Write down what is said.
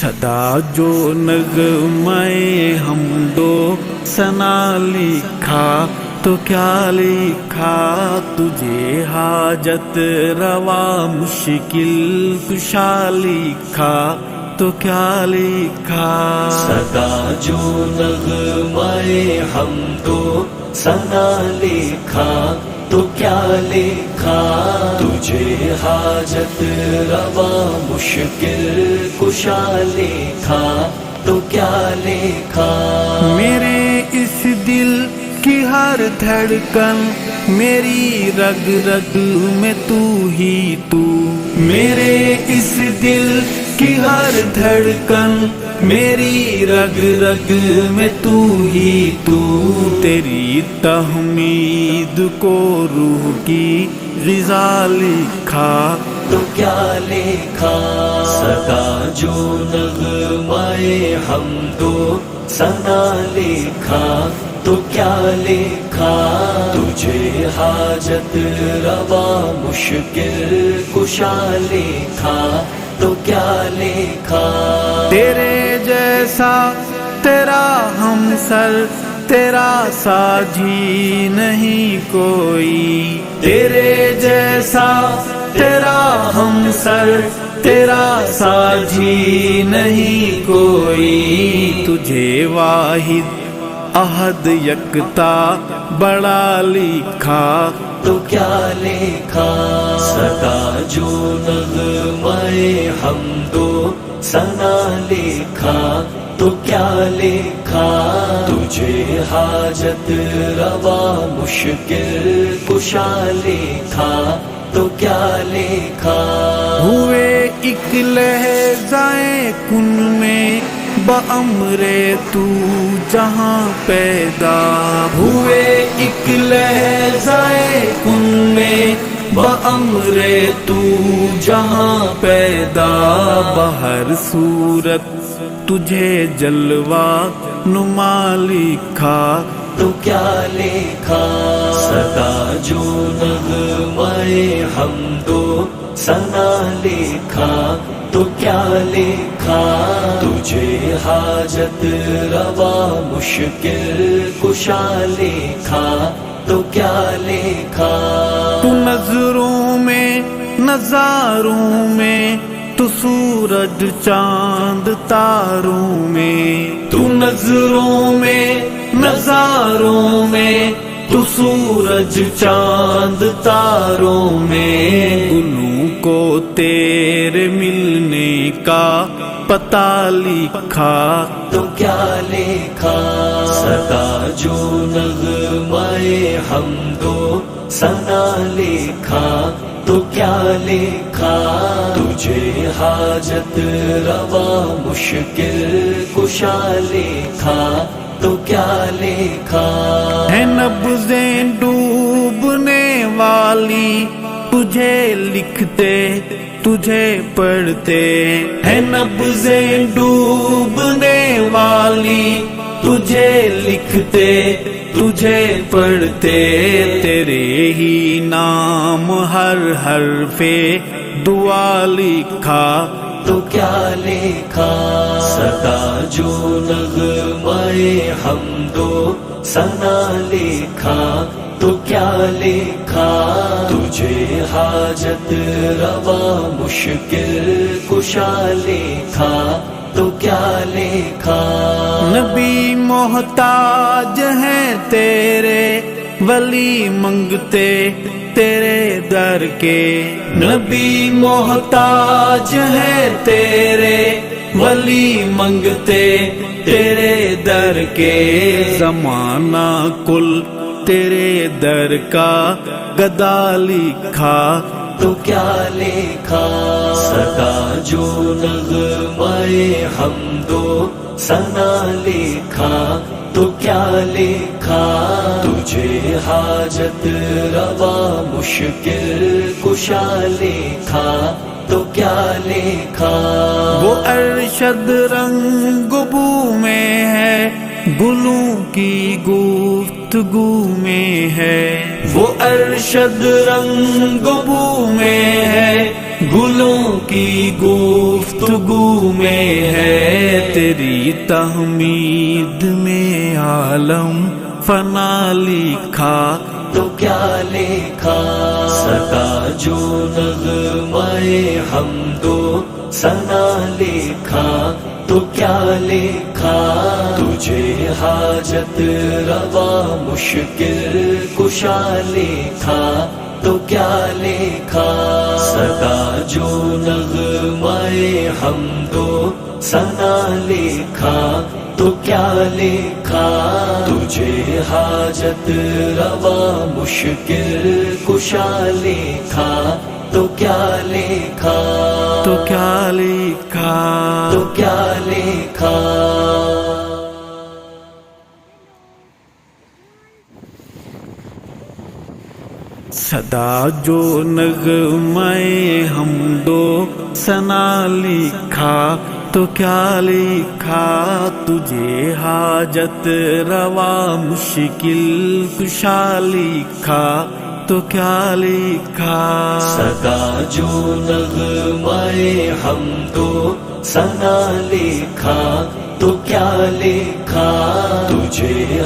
صدا جو نغمے حمد و ثنا لکھا تو کیا لکھا، تجھے حاجت روا مشکل کشا لکھا تو کیا لکھا۔ صدا جو نغمے حمد و ثنا لکھا تو کیا لکھا، تجھے حاجت روا مشکل کشا لکھا تو کیا لکھا۔ میرے اس دل کی ہر دھڑکن میری رگ رگ میں تو ہی تو، میرے اس دل کی ہر دھڑکن میری رگ رگ میں تو ہی تو، تیری تحمید کو روح کی غذا لکھا تو کیا لکھا۔ صدا جو نغمے حمد و ثنا لکھا تو کیا لکھا، تجھے حاجت روا مشکل کشا لکھا تو کیا لکھا۔ تیرے جیسا تیرا ہمسر تیرا ساجی نہیں کوئی، تیرے جیسا تیرا ہمسر تیرا ساجی نہیں کوئی، تجھے واحد احد یکتا بڑا لکھا تو کیا لکھا۔ صدا جو نغمے حمد و ثنا لکھا تو کیا لکھا، تجھے حاجت روا مشکل کشا لکھا تو کیا لکھا۔ ہوئے ایک لحظۂ کن میں بامر تو جہاں پیدا، ہوئے ایک لحظۂ کن میں بامر تو جہاں پیدا، بہر صورت تجھے جلوہ نما لکھا تو کیا لکھا۔ صدا جو نغمے حمد و ثنا لکھا تو کیا لکھا، تجھے حاجت روا مشکل کشا لکھا تو کیا لکھا۔ تو نظروں میں نظاروں میں تو سورج چاند تاروں میں، تو نظروں میں نظاروں میں تو سورج چاند تاروں میں، گلوں کو تیرے ملنے کا پتہ لکھا تو کیا لکھا۔ صدا جو نغمے حمد و ثنا لکھا تو کیا لکھا، تجھے حاجت روا مشکل کشا لکھا تو کیا لکھا۔ ہے نبضیں ڈوبنے والی تجھے لکھتے تجھے پڑھتے، ہے نبضیں ڈوبنے والی تجھے لکھتے تجھے پڑھتے، تیرے ہی نام ہر حرف دعا لکھا تو کیا لکھا۔ صدا جو نغمے حمد و ثنا لکھا تو کیا لکھا، تجھے حاجت روا مشکل کشا لکھا تو کیا لکھا۔ نبی محتاج ہیں تیرے ولی منگتے تیرے در کے، نبی محتاج ہیں تیرے ولی منگتے تیرے در کے، زمانہ کل تیرے در کا گدا لکھا تو کیا لکھا۔ صدا جو نغمے حمد و ثنا لکھا تو کیا لکھا، تجھے حاجت روا مشکل کشا لکھا تو کیا لکھا۔ وہ ارشد رنگ بو میں ہے گلوں کی گفتگو میں ہے، وہ ارشد رنگ بو میں ہے گلوں کی گفتگو میں ہے تیری تحمید میں عالم فنا لکھا تو کیا لکھا سدا جو نغمۂ حمد و ثنا لکھا تو کیا لکھا تجھے حاجت روا مشکل کشا لکھا تو کیا لکھا سدا جو نغمۂ حمد و ثنا لکھا تو کیا لکھا تجھے حاجت روا مشکل کشا لکھا تو کیا لکھا تو کیا لکھا تو کیا لکھا صدا جو نغمۂ حمد و ثنا لکھا تو کیا لکھا تجھے حاجت روا مشکل کشا لکھا تو کیا لکھا صدا جو نغمۂ حمد و ثنا لکھا تو کیا لکھا تجھے